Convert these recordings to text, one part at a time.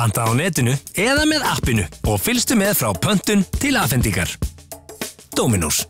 Panta á netinu eða með appinu og fylgstu með frá pöntun til afhendingar. Dominos.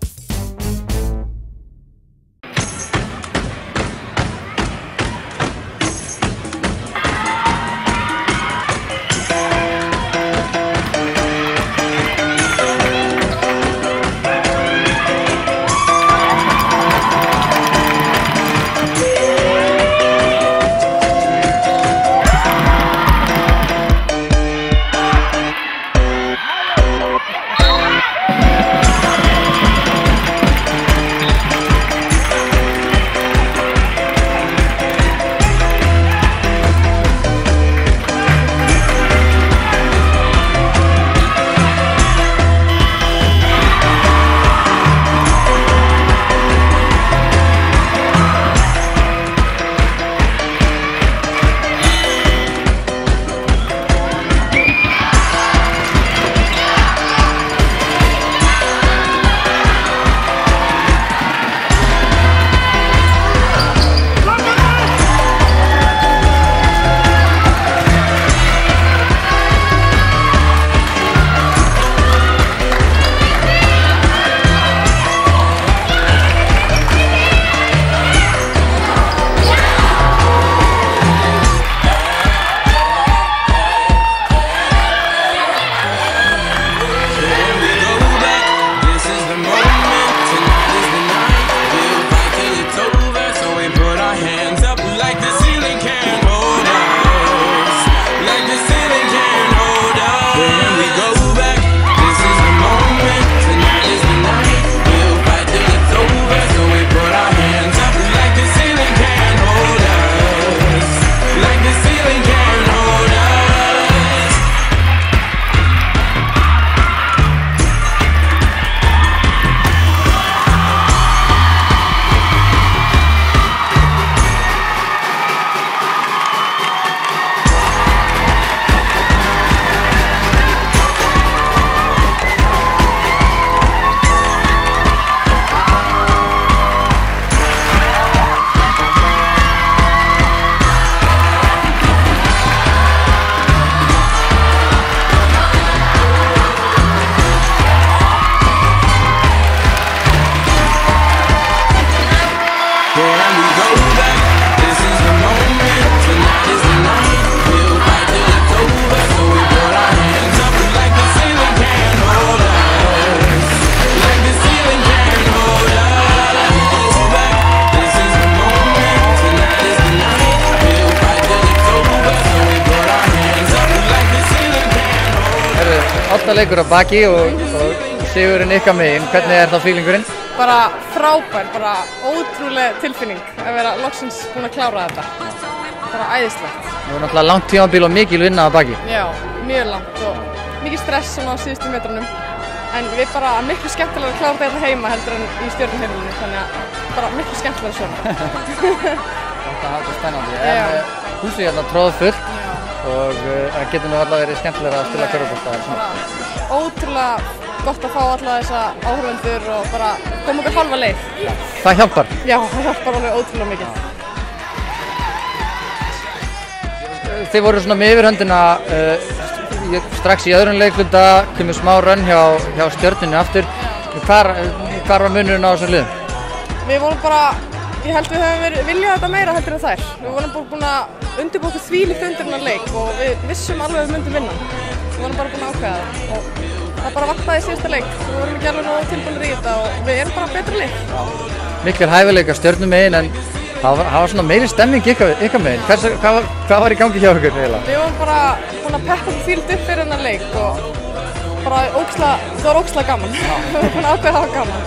Leikur á baki og sigurinn ykkar megin. Hvernig þá feelingurinn? Bara frábær, bara ótrúleg tilfinning að vera loksins búin að klára þetta. Bara æðislegt. Það var náttúrulega langt tímabil og mikil vinna á baki. Já, mjög langt og mikið stress á síðustu metrunum. En við bara miklu skemmtilega að klára þetta heima heldur en í stjörnuheimilinu, þannig að bara miklu skemmtilega svona. Þetta er spennandi. En húsið hérna troðfullt og það getur nú allavega verið skemmtilega að spila körfubolta. Ótrúlega gott að fá alla þessa áhorfendur og bara koma okkur halva leið. Það hjálpar? Já, það hjálpar alveg ótrúlega mikið. Þið voru svona með yfirhöndina strax í öðrum leikluta, kemur smá rönn hjá Stjörnunni aftur. Hvar var munurinn á þessum liðum? Við vorum bara, ég held við höfum viljað þetta meira heldur en þær. Við vorum búin að undirbúa okkur þvílíkt undir þennan leik og við vissum alveg að við myndum vinna. Við vorum bara búin að ákveða það og það bara vantaði í síðasta leik. Við vorum ekki alveg nógu tilbúinir í þetta og við erum bara betra lið. Miklir hæfileikar Stjörnumegin en það var svona meiri stemming ykkar megin. Hvað var í gangi hjá ykkur eiginlega? Við vorum bara búin að peppa okkur þvílíkt upp fyrir þennan leik og bara það var ógeðslega gaman. Við vorum búin að ákveða að hafa gaman.